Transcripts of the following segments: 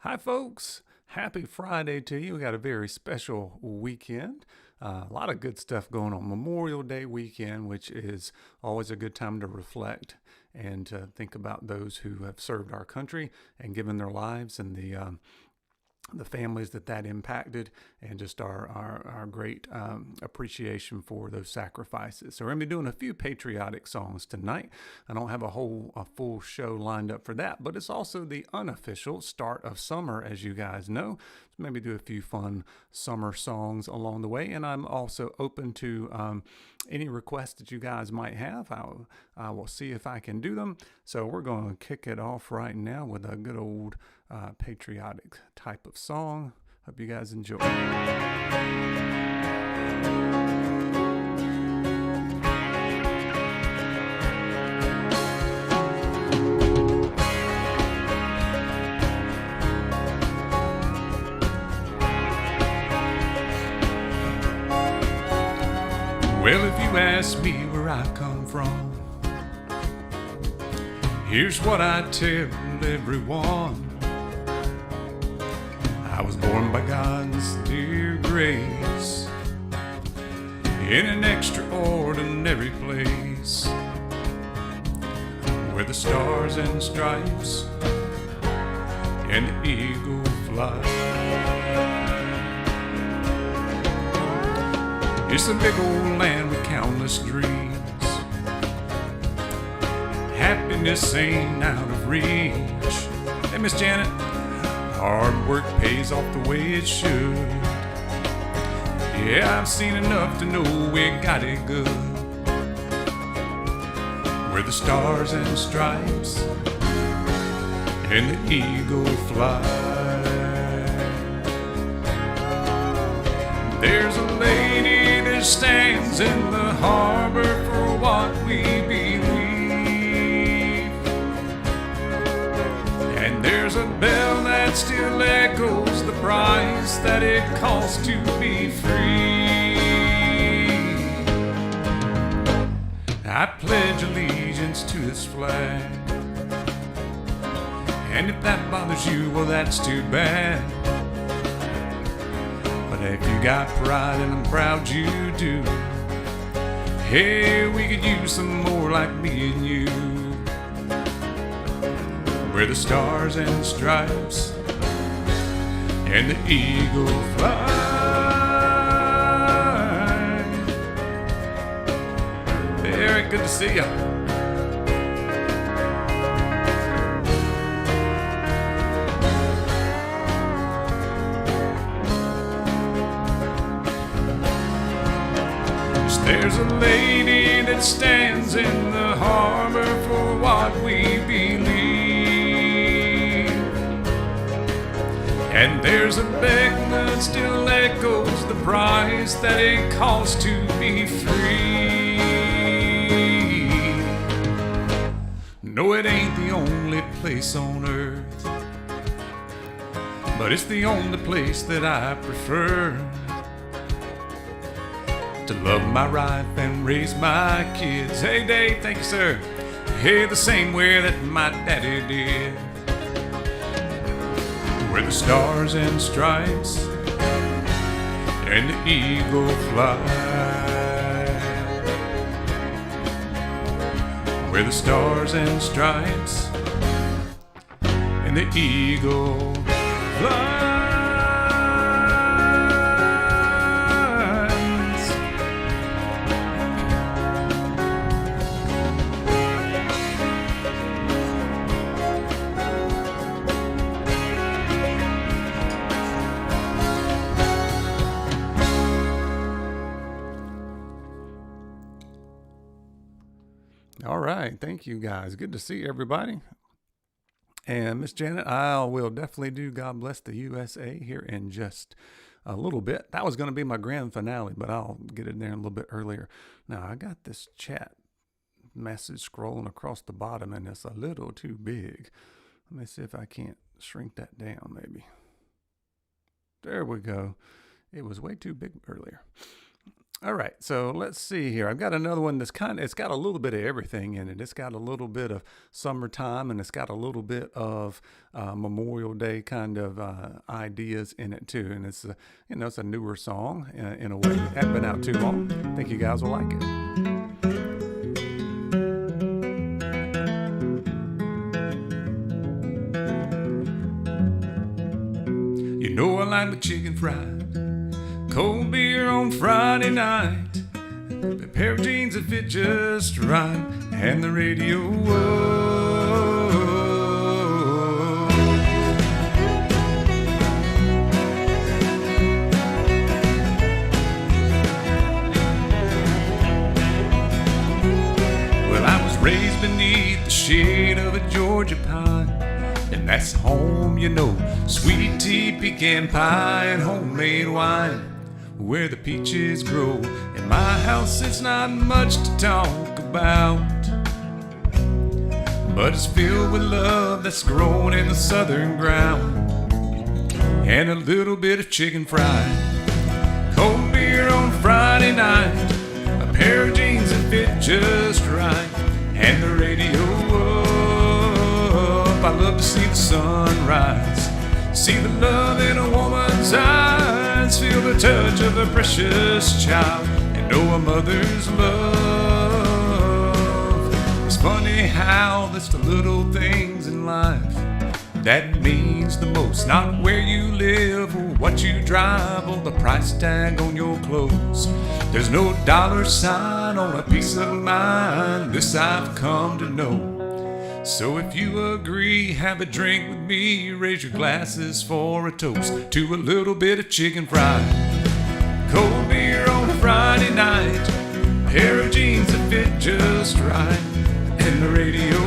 Hi, folks. Happy Friday to you. We got a very special weekend. A lot of good stuff going on. Memorial Day weekend, which is always a good time to reflect and to think about those who have served our country and given their lives and the families that impacted, and just our great appreciation for those sacrifices. So we're going to be doing a few patriotic songs tonight. I don't have a full show lined up for that, but it's also the unofficial start of summer, as you guys know. So maybe do a few fun summer songs along the way, and I'm also open to any requests that you guys might have. I will see if I can do them. So we're going to kick it off right now with a good old patriotic type of song. Hope you guys enjoy. Well, if you ask me where I come from, here's what I tell everyone. I was born by God's dear grace in an extraordinary place where the stars and stripes and the eagle fly. It's a big old land with countless dreams. Happiness ain't out of reach. Hey, Miss Janet, hard work pays off the way it should. Yeah, I've seen enough to know we got it good. Where the stars and stripes and the eagle fly. There's a lady that stands in the harbor for what we believe. And there's a bell that still echoes the price that it costs to be free. I pledge allegiance to this flag, and if that bothers you, well, that's too bad. But if you got pride, and I'm proud you do, hey, we could use some more like me and you. Where the stars and stripes and the eagle fly. Very good to see ya. There's a lady that stands in the harbor for what we believe. And there's a beck that still echoes the price that it costs to be free. No, it ain't the only place on earth, but it's the only place that I prefer to love my wife and raise my kids. Hey, Dave, thank you, sir. Hey, the same way that my daddy did. Where the stars and stripes and the eagle fly. Where the stars and stripes and the eagle fly. All right. Thank you, guys. Good to see everybody. And Miss Janet, I will definitely do God Bless the USA here in just a little bit. That was going to be my grand finale, but I'll get it there a little bit earlier. Now, I got this chat message scrolling across the bottom, and it's a little too big. Let me see if I can't shrink that down, maybe. There we go. It was way too big earlier. All right, so let's see here. I've got another one that's it's got a little bit of everything in it. It's got a little bit of summertime and it's got a little bit of Memorial Day kind of ideas in it too. And it's, it's a newer song in a way. It hasn't been out too long. I think you guys will like it. You know I like my chicken fried, cold beer on Friday night, a pair of jeans that fit just right, and the radio. Well, I was raised beneath the shade of a Georgia pine, and that's home, sweet tea, pecan pie, and homemade wine, where the peaches grow. In my house it's not much to talk about, but it's filled with love that's grown in the southern ground, and a little bit of chicken fried, cold beer on Friday night, a pair of jeans that fit just right, and the radio up. I love to see the sunrise, see the love in a woman's eyes, feel the touch of a precious child, and know a mother's love. It's funny how it's the little things in life that means the most, not where you live or what you drive or the price tag on your clothes. There's no dollar sign on a peace of mind, this I've come to know. So if you agree, have a drink with me, raise your glasses for a toast to a little bit of chicken fried, cold beer on a Friday night, pair of jeans that fit just right, and the radio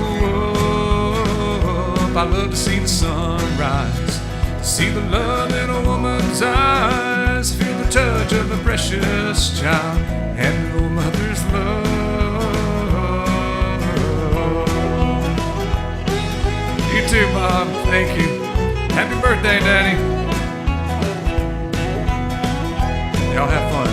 up. I love to see the sunrise, see the love in a woman's eyes, feel the touch of a precious child, and know mother's love. You too, Bob. Thank you. Happy birthday, Daddy. Y'all have fun.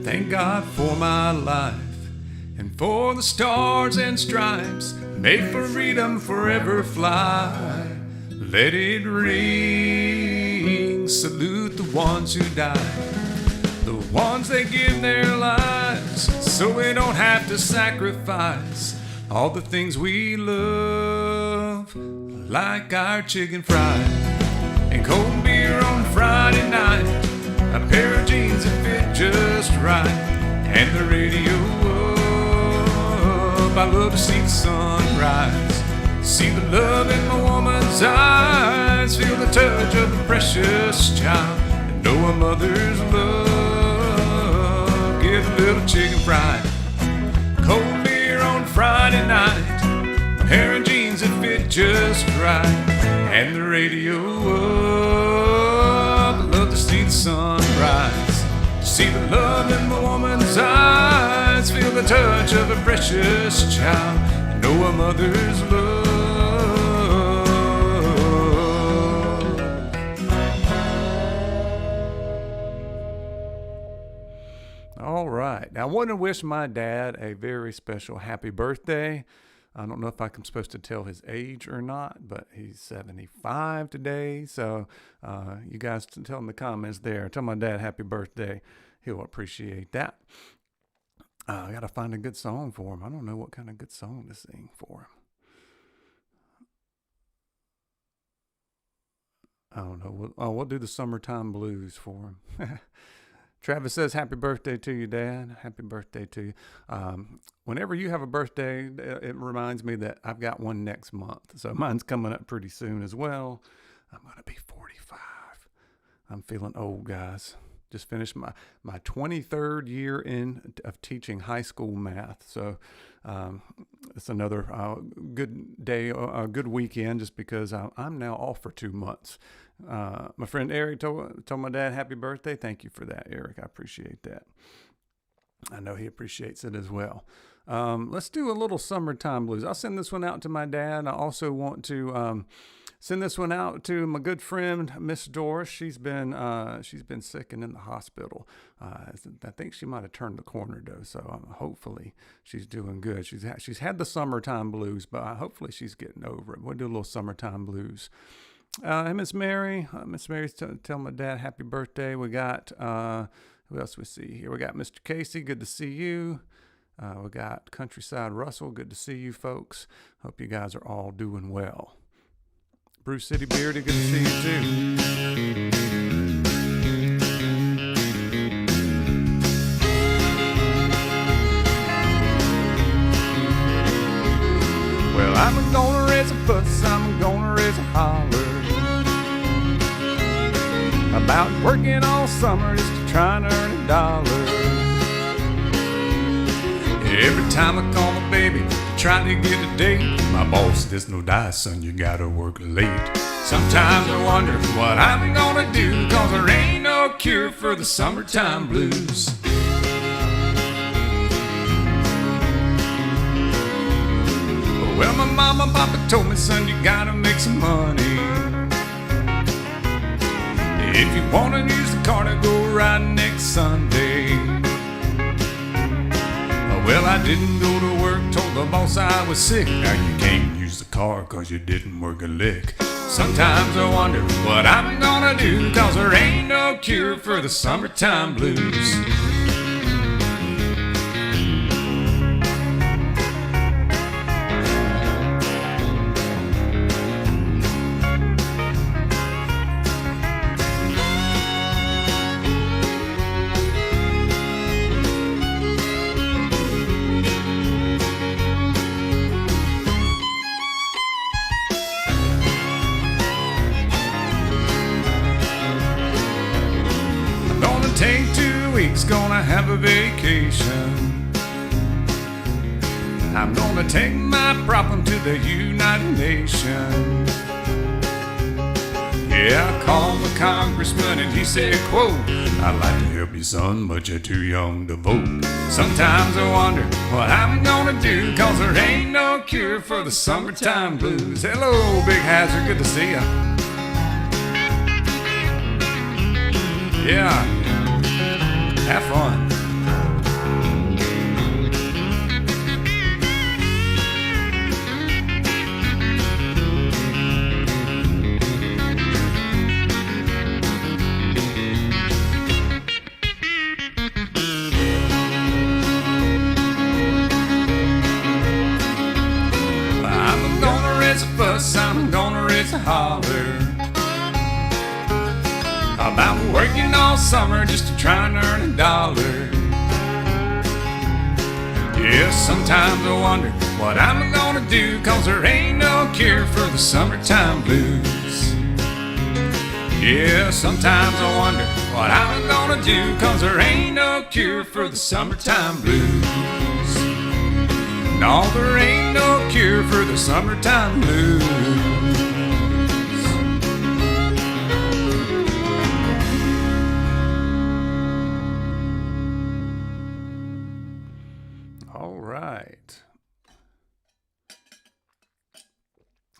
Thank God for my life and for the stars and stripes, made for freedom forever fly. Let it ring, salute the ones who died, the ones that give their lives so we don't have to sacrifice all the things we love, like our chicken fried and cold beer on Friday night, a pair of jeans that fit just right, and the radio up. I love to see the sunrise, see the love in my woman's eyes, feel the touch of a precious child, and know a mother's love. Get a little chicken fried, cold beer on Friday night, a pair of jeans that fit just right, and the radio up. I love to see the sunrise, see the love in my woman's eyes, feel the touch of a precious child, and know a mother's love. All right. Now, I want to wish my dad a very special happy birthday. I don't know if I'm supposed to tell his age or not, but he's 75 today. So you guys tell him in the comments there. Tell my dad happy birthday. He'll appreciate that. I got to find a good song for him. I don't know what kind of good song to sing for him. I don't know. We'll do the Summertime Blues for him. Travis says, happy birthday to you, Dad. Happy birthday to you. Whenever you have a birthday, it reminds me that I've got one next month. So mine's coming up pretty soon as well. I'm going to be 45. I'm feeling old, guys. just finished my 23rd year of teaching high school math. So it's another good day, a good weekend, just because I'm now off for 2 months. My friend Eric told my dad happy birthday. Thank you for that, Eric. I appreciate that. I know he appreciates it as well. Let's do a little summertime blues. I'll send this one out to my dad. I also want to send this one out to my good friend, Miss Doris. She's been sick and in the hospital. I think she might have turned the corner though, so hopefully she's doing good. She's had the summertime blues, but hopefully she's getting over it. We'll do a little summertime blues. Hey, Miss Mary. Miss Mary's tell my dad happy birthday. We got who else we see here? We got Mr. Casey. Good to see you. We got Countryside Russell. Good to see you folks. Hope you guys are all doing well. Bruce City Beardy, good to see you too. Well, I'm gonna raise a fuss, I'm gonna raise a holler about working all summer just to try and earn a dollar. Every time I call my baby to try to get a date, my boss says, no dice, son, you gotta work late. Sometimes I wonder what I'm gonna do, cause there ain't no cure for the summertime blues. Well, my mama and papa told me, son, you gotta make some money. If you wanna use the car to go riding next Sunday. Well, I didn't go to work, told the boss I was sick. Now you can't use the car cause you didn't work a lick. Sometimes I wonder what I'm gonna do, cause there ain't no cure for the summertime blues. Take 2 weeks, gonna have a vacation. I'm gonna take my problem to the United Nations. Yeah, I called the congressman and he said, quote, I'd like to help you, son, but you're too young to vote. Sometimes I wonder what I'm gonna do, cause there ain't no cure for the summertime blues. Hello, Big Hazard, good to see ya. Yeah. Have fun. I'm gonna raise a fuss, I'm gonna raise a holler about working all summer just to try and earn a dollar. Yeah, sometimes I wonder what I'm gonna do, cause there ain't no cure for the summertime blues. Yeah, sometimes I wonder what I'm gonna do, cause there ain't no cure for the summertime blues. No, there ain't no cure for the summertime blues. All right.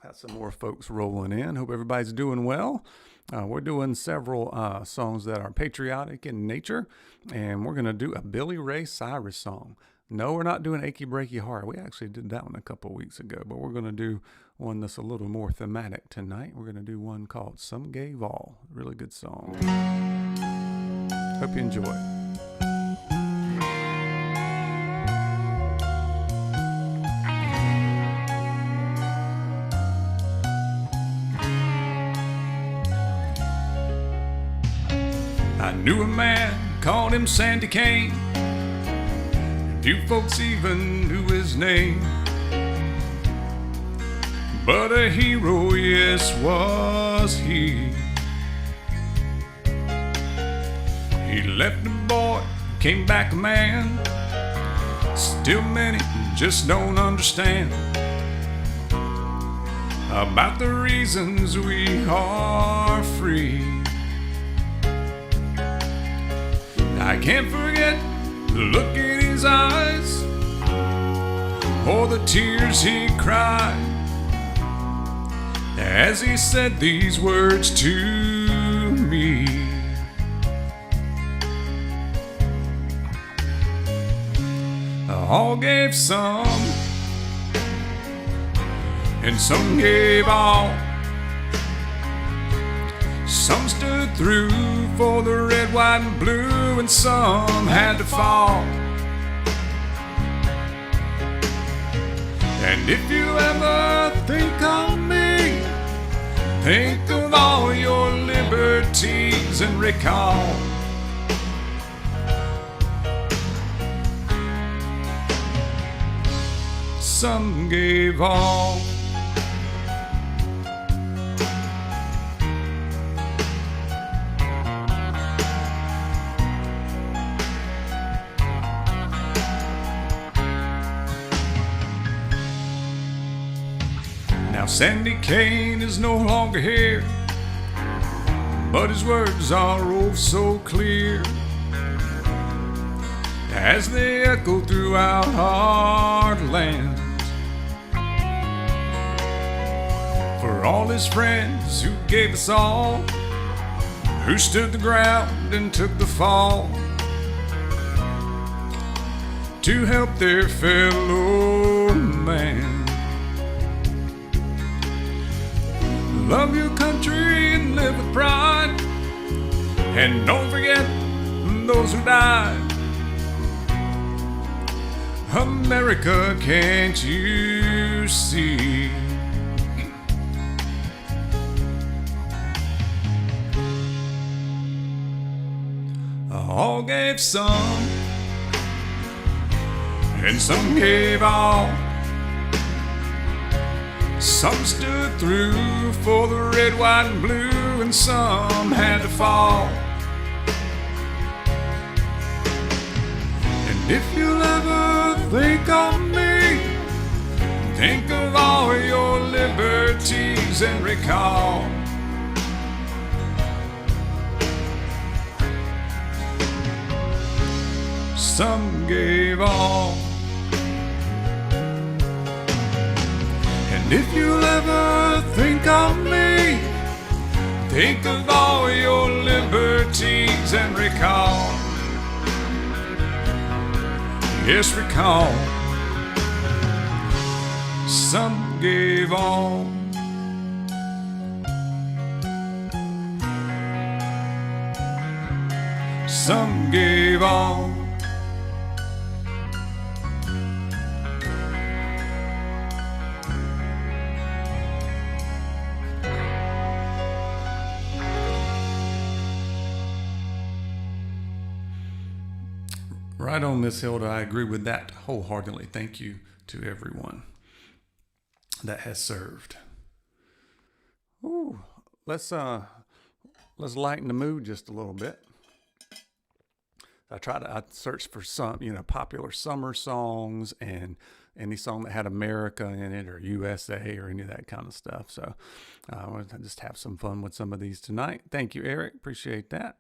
Got some more folks rolling in. Hope everybody's doing well. We're doing several songs that are patriotic in nature, and we're going to do a Billy Ray Cyrus song. No, we're not doing Achy Breaky Heart. We actually did that one a couple weeks ago, but we're going to do one that's a little more thematic tonight. We're going to do one called Some Gave All. Really good song. Hope you enjoy. I knew a man, called him Sandy Kane. Few folks even knew his name. But a hero, yes, was he. He left a boy, came back a man. Still many just don't understand about the reasons we are free. I can't forget the look in his eyes, or the tears he cried as he said these words to me. All gave some, and some gave all. Some stood through for the red, white, and blue, and some had to fall. And if you ever think of me, think of all your liberties and recall some gave all. Now Sandy Kane is no longer here, but his words are oh so clear as they echo throughout our land. For all his friends who gave us all, who stood the ground and took the fall to help their fellow man. Love your country and live with pride, and don't forget those who died. America, can't you see? All gave some, and some gave all. Some stood through for the red, white, and blue, and some had to fall. And if you'll ever think of me, think of all your liberties and recall some gave all. And if you'll ever think of me, think of all your liberties and recall. Yes, recall some gave all. Some gave all. Right on, Miss Hilda. I agree with that wholeheartedly. Thank you to everyone that has served. Ooh, let's lighten the mood just a little bit. I searched for some, popular summer songs and any song that had America in it or USA or any of that kind of stuff. So I want to just have some fun with some of these tonight. Thank you, Eric. Appreciate that.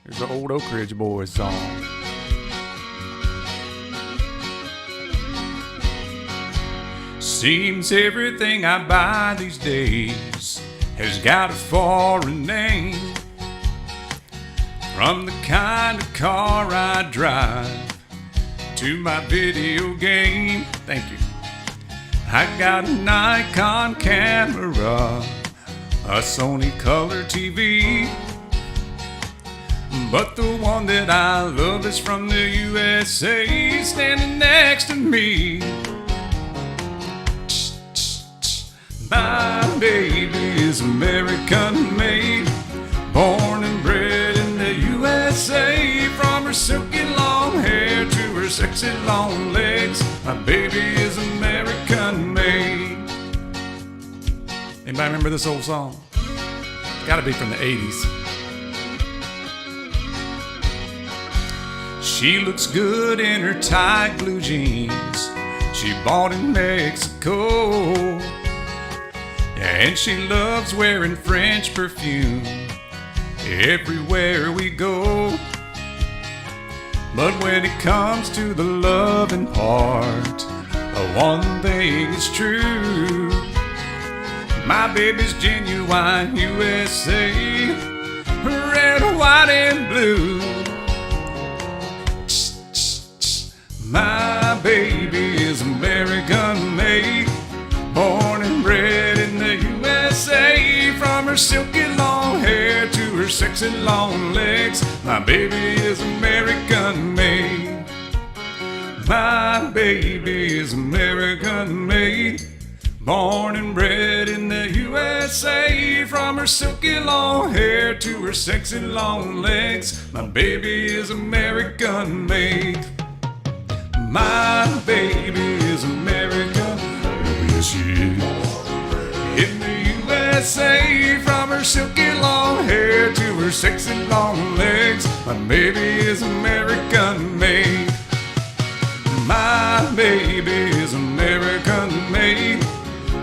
Here's the old Oak Ridge Boys song. Seems everything I buy these days has got a foreign name. From the kind of car I drive to my video game. Thank you. I got a Nikon camera, a Sony color TV. But the one that I love is from the USA, standing next to me. My baby is American made, born and bred in the USA. From her silky long hair to her sexy long legs, my baby is American made. Anybody remember this old song? It's gotta be from the 80s. She looks good in her tight blue jeans she bought in Mexico. And she loves wearing French perfume everywhere we go. But when it comes to the loving part, one thing is true. My baby's genuine USA, red, white, and blue. My baby is American made, born and bred in the USA. From her silky long hair to her sexy long legs, my baby is American made. My baby is American made, born and bred in the USA. From her silky long hair to her sexy long legs, my baby is American made. My baby is American, yes she is. In the USA, from her silky long hair to her sexy long legs, my baby is American made. My baby is American made,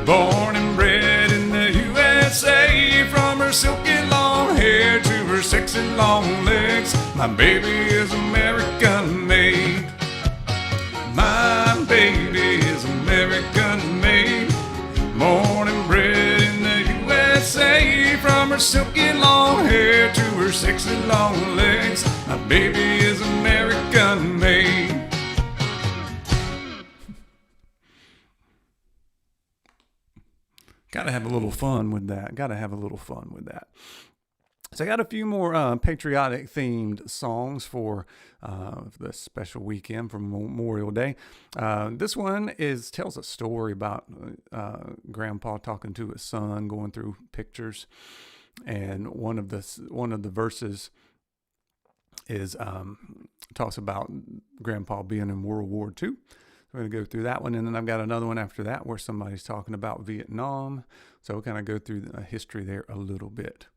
born and bred in the USA. From her silky long hair to her sexy long legs, my baby is American made. My baby is American made, born and bred in the USA. From her silky long hair to her sexy long legs, my baby is American made. Gotta have a little fun with that. Gotta have a little fun with that. So I got a few more patriotic themed songs for the special weekend for Memorial Day. This one tells a story about Grandpa talking to his son, going through pictures, and one of the verses is talks about Grandpa being in World War II. We're going to go through that one, and then I've got another one after that where somebody's talking about Vietnam. So we'll kind of go through the history there a little bit.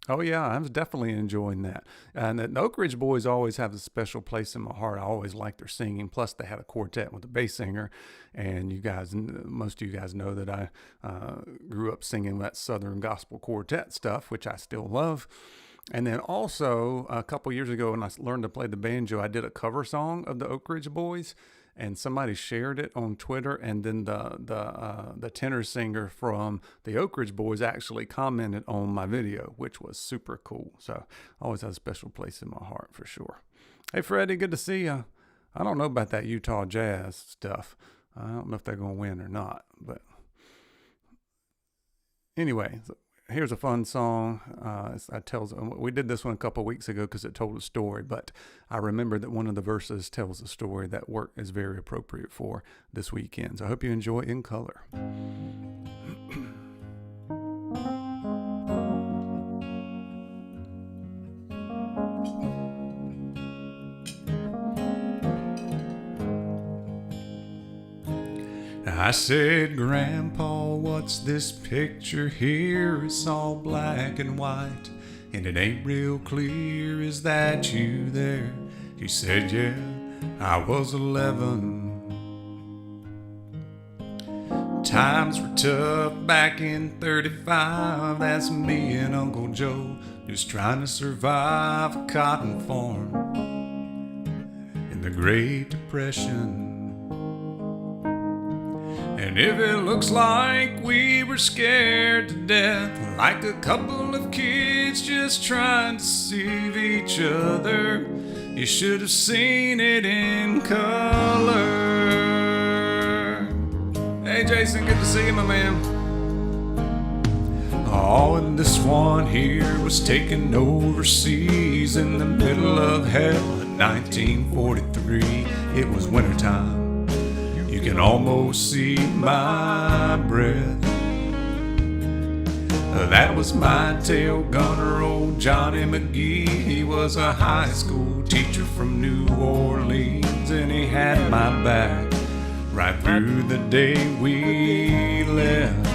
Oh yeah, I was definitely enjoying that. And the Oak Ridge Boys always have a special place in my heart. I always liked their singing. Plus they had a quartet with a bass singer. And most of you guys know that I grew up singing that Southern gospel quartet stuff, which I still love. And then also a couple years ago when I learned to play the banjo, I did a cover song of the Oak Ridge Boys. And somebody shared it on Twitter, and then the tenor singer from the Oak Ridge Boys actually commented on my video, which was super cool. So always has a special place in my heart for sure. Hey Freddie, good to see you. I don't know about that Utah Jazz stuff. I don't know if they're going to win or not, but anyway. Here's a fun song. We did this one a couple of weeks ago because it told a story, but I remember that one of the verses tells a story that is very appropriate for this weekend. So I hope you enjoy In Color. I said, Grandpa, what's this picture here? It's all black and white, and it ain't real clear. Is that you there? He said, yeah, I was 11. Times were tough back in 35. That's me and Uncle Joe just trying to survive a cotton farm in the Great Depression. And if it looks like we were scared to death, like a couple of kids just trying to deceive each other, you should have seen it in color. Hey Jason, good to see you, my man. Oh, and this one here was taken overseas in the middle of hell in 1943. It was wintertime. You can almost see my breath. That was my tail gunner, old Johnny McGee. He was a high school teacher from New Orleans, and he had my back right through the day we left.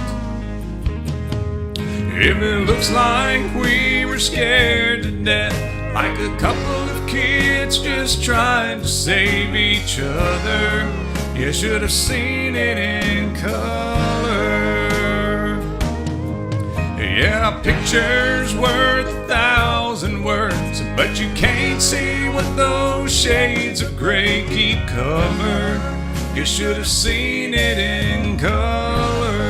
If it looks like we were scared to death, like a couple of kids just trying to save each other. You should have seen it in color. Yeah, a picture's worth 1,000 words, but you can't see what those shades of gray keep covered. You should have seen it in color.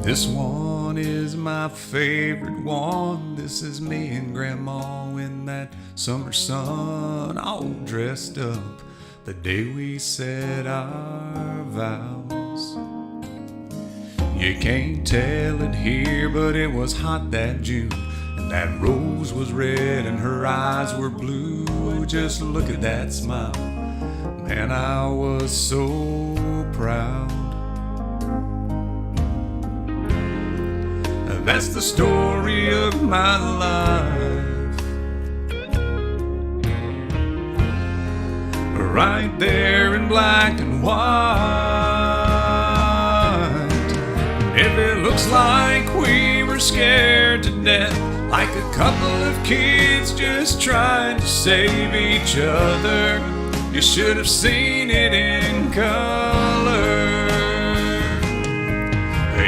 This one is my favorite one. This is me and Grandma in that summer sun, all dressed up the day we said our vows. You can't tell it here, but it was hot that June, and that rose was red and her eyes were blue. Just look at that smile, man, I was so proud. That's the story of my life, right there in black and white. If it looks like we were scared to death, like a couple of kids just trying to save each other, you should have seen it in color.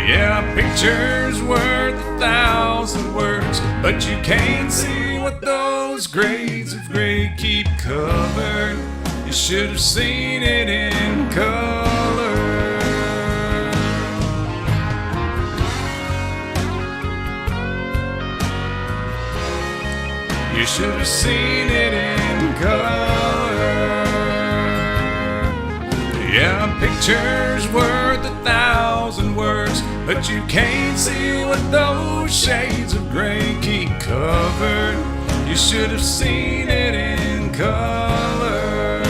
Yeah, a picture's worth 1,000 words, but you can't see what those grades of gray keep covered. You should have seen it in color. You should have seen it in color. Yeah, a picture's worth 1,000 words, but you can't see what those shades of gray keep covered. You should have seen it in color.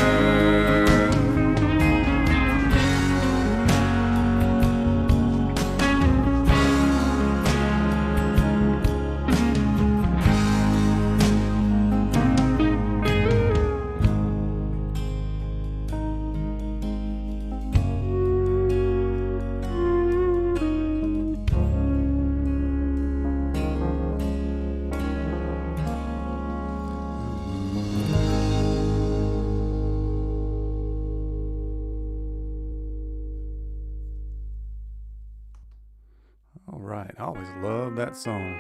All right, I always love that song.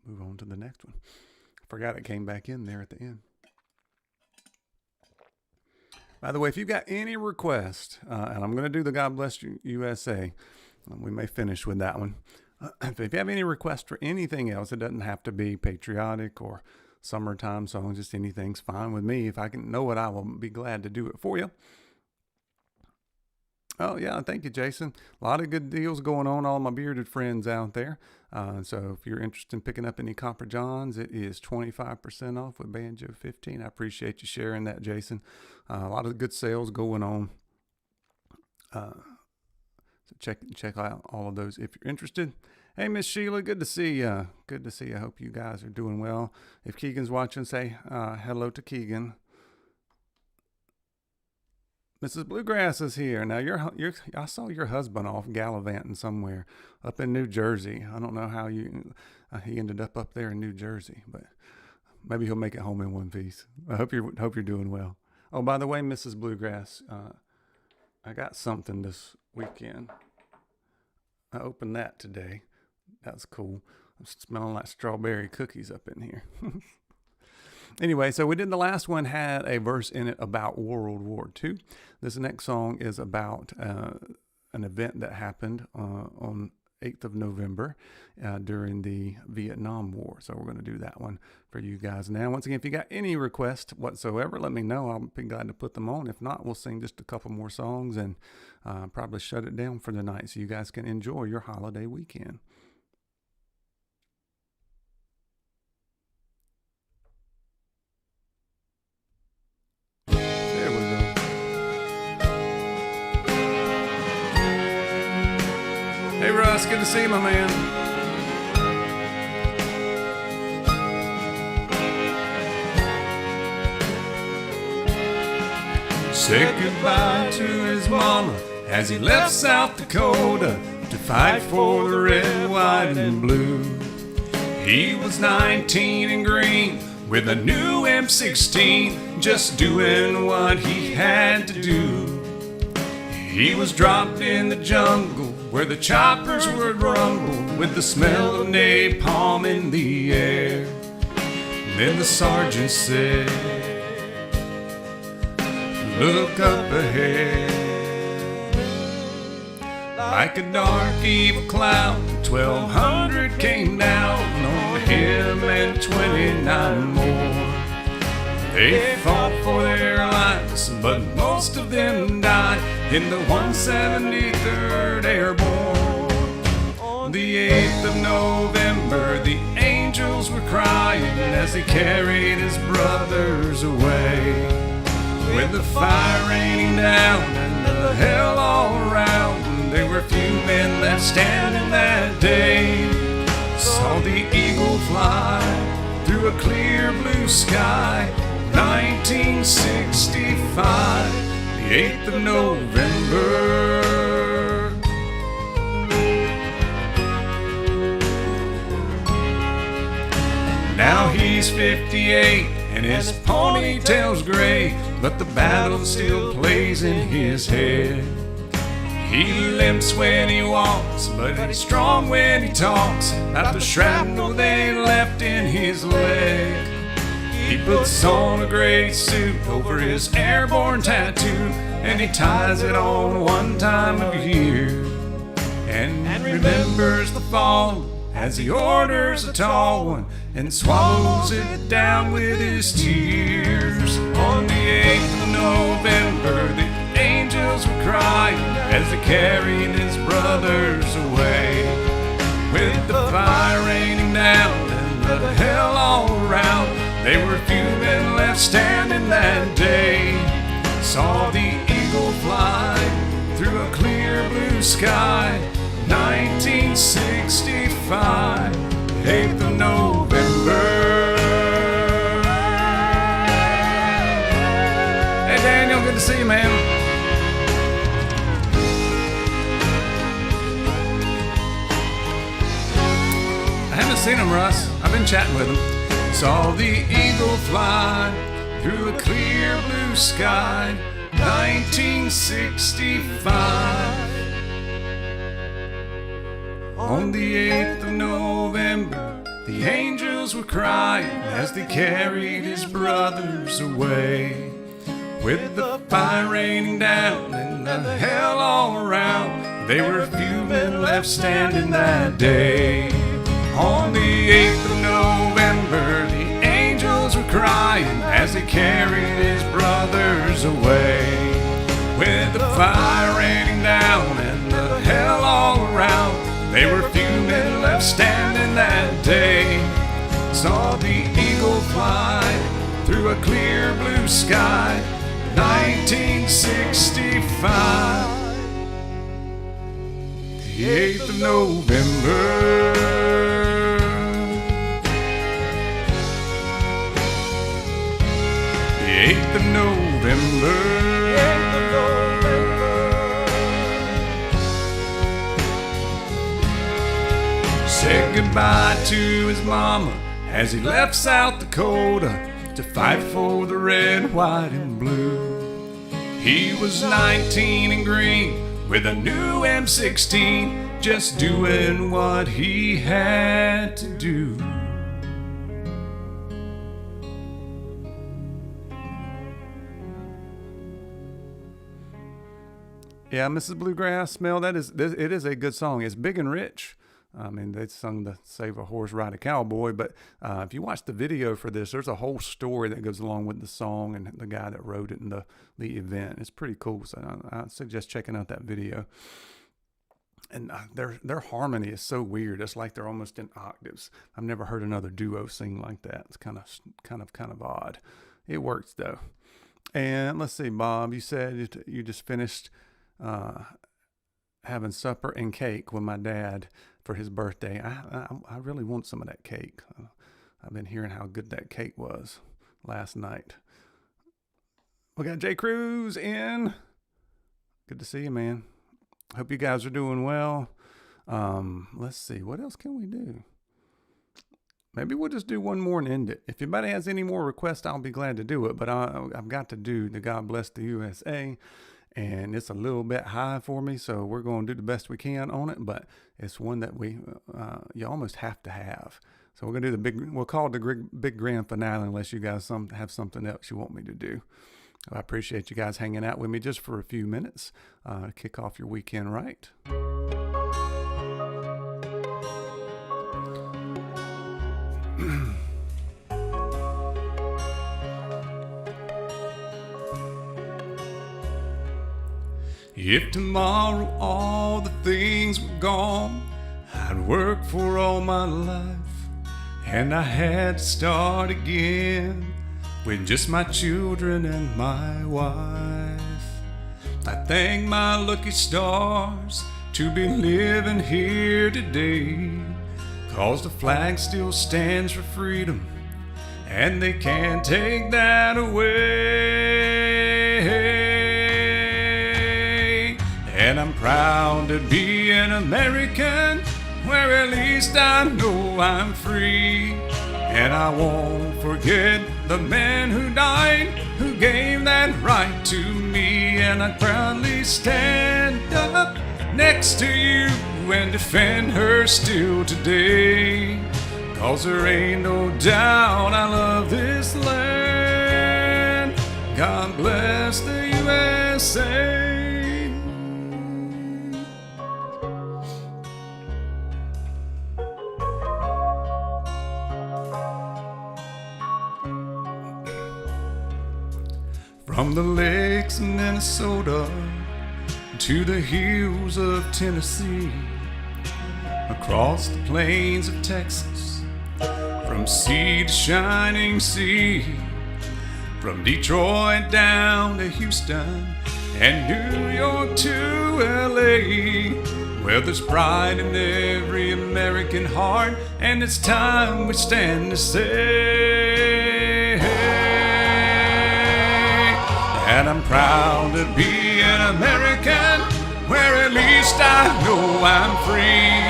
Move on to the next one. I forgot it came back in there at the end. By the way, if you've got any requests, and I'm going to do the God Bless You USA, we may finish with that one. If you have any requests for anything else, it doesn't have to be patriotic or summertime songs, just anything's fine with me. If I can know it, I will be glad to do it for you. Oh, yeah. Thank you, Jason. A lot of good deals going on, all my bearded friends out there. So if you're interested in picking up any Copper Johns, it is 25% off with Banjo 15. I appreciate you sharing that, Jason. A lot of good sales going on. So check out all of those if you're interested. Hey, Miss Sheila, good to see you. Good to see you. I hope you guys are doing well. If Keegan's watching, say hello to Keegan. Mrs. Bluegrass is here. Now, I saw your husband off gallivanting somewhere up in New Jersey. I don't know how he ended up there in New Jersey, but maybe he'll make it home in one piece. I hope you're doing well. Oh, by the way, Mrs. Bluegrass, I got something this weekend. I opened that today. That's cool. I'm smelling like strawberry cookies up in here. Anyway, so we did the last one, had a verse in it about World War II. This next song is about an event that happened on 8th of November during the Vietnam War. So we're going to do that one for you guys now. Once again, if you got any requests whatsoever, let me know. I'll be glad to put them on. If not, we'll sing just a couple more songs and probably shut it down for the night so you guys can enjoy your holiday weekend. Hey, Russ, good to see you, my man. Said goodbye to his mama as he left South Dakota to fight for the red, white, and blue. He was 19 and green with a new M16, just doing what he had to do. He was dropped in the jungle where the choppers would rumble with the smell of napalm in the air. Then the sergeant said, look up ahead. Like a dark evil cloud, 1,200 came down on him and 29 more. They fought for their lives, but most of them died in the 173rd Airborne. On the 8th of November, the angels were crying as they carried his brothers away. With the fire raining down and the hell all around, there were few men left standing that day. Saw the eagle fly through a clear blue sky, 1965, the 8th of November. Now he's 58 and his ponytail's gray, but the battle still plays in his head. He limps when he walks, but he's strong when he talks about the shrapnel they left in his leg. He puts on a gray suit over his airborne tattoo, and he ties it on one time of year, and remembers the fall as he orders a tall one and swallows it down with his tears. On the 8th of November, the angels were crying as they carried his brothers away. With the fire raining down and the hell all around, there were few men left standing that day. Saw the eagle fly through a clear blue sky, 1965, 8th of November. Hey Daniel, good to see you, man. I haven't seen him, Russ. I've been chatting with him. Saw the eagle fly through a clear blue sky, 1965. On the 8th of November, the angels were crying as they carried his brothers away. With the fire raining down and the hell all around, there were few men left standing that day. On the 8th of November, the angels were crying as they carried his brothers away. With the fire raining down and the hell all around, there were few men left standing that day. Saw the eagle fly through a clear blue sky, 1965, the 8th of November. The 8th of November. Said goodbye to his mama as he left South Dakota to fight for the red, white, and blue. He was 19 and green with a new M16, just doing what he had to do. Yeah, Mrs. Bluegrass, Mel, it is a good song. It's big and rich. I mean, they sung the Save a Horse, Ride a Cowboy, but if you watch the video for this, there's a whole story that goes along with the song and the guy that wrote it and the event. It's pretty cool, so I suggest checking out that video. And their harmony is so weird. It's like they're almost in octaves. I've never heard another duo sing like that. It's kind of odd. It works though. And let's see, Bob, you said you just finished having supper and cake with my dad for his birthday. I really want some of that cake. I've been hearing how good that cake was last night. We got J. Cruz in. Good to see you, man. Hope you guys are doing well. Let's see. What else can we do? Maybe we'll just do one more and end it. If anybody has any more requests, I'll be glad to do it. But I've got to do the God Bless the USA. And it's a little bit high for me, so we're going to do the best we can on it. But it's one that you almost have to have. So we're going to do we'll call it the big grand finale unless you guys have something else you want me to do. I appreciate you guys hanging out with me just for a few minutes. Kick off your weekend right. If tomorrow all the things were gone I'd worked for all my life, and I had to start again with just my children and my wife. I thank my lucky stars to be living here today, 'cause the flag still stands for freedom, and they can't take that away. And I'm proud to be an American, where at least I know I'm free. And I won't forget the man who died, who gave that right to me. And I proudly stand up next to you and defend her still today, 'cause there ain't no doubt I love this land. God bless the USA. From the lakes of Minnesota to the hills of Tennessee, across the plains of Texas, from sea to shining sea, from Detroit down to Houston and New York to LA, well, there's pride in every American heart, and it's time we stand to say, and I'm proud to be an American, where at least I know I'm free.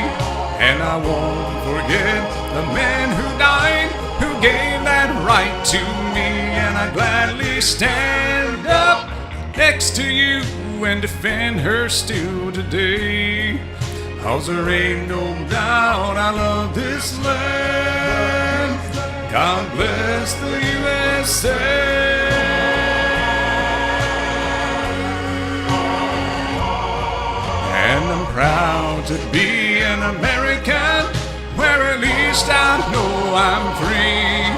And I won't forget the man who died, who gave that right to me. And I gladly stand up next to you and defend her still today, 'cause there ain't no doubt I love this land. God bless the USA. And I'm proud to be an American, where at least I know I'm free.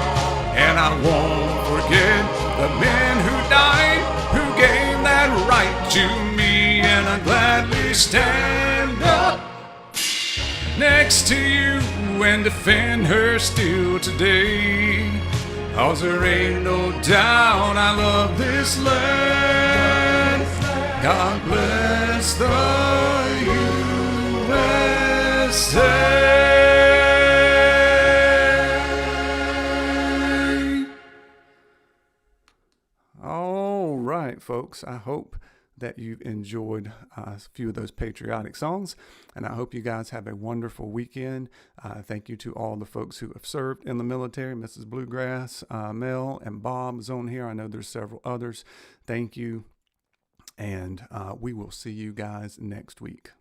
And I won't forget the man who died, who gave that right to me. And I gladly stand up next to you and defend her still today, 'cause there ain't no doubt I love this land. God bless the USA. All right, folks. I hope that you've enjoyed a few of those patriotic songs, and I hope you guys have a wonderful weekend. Thank you to all the folks who have served in the military. Mrs. Bluegrass, Mel, and Bob is on here. I know there's several others. Thank you. And we will see you guys next week.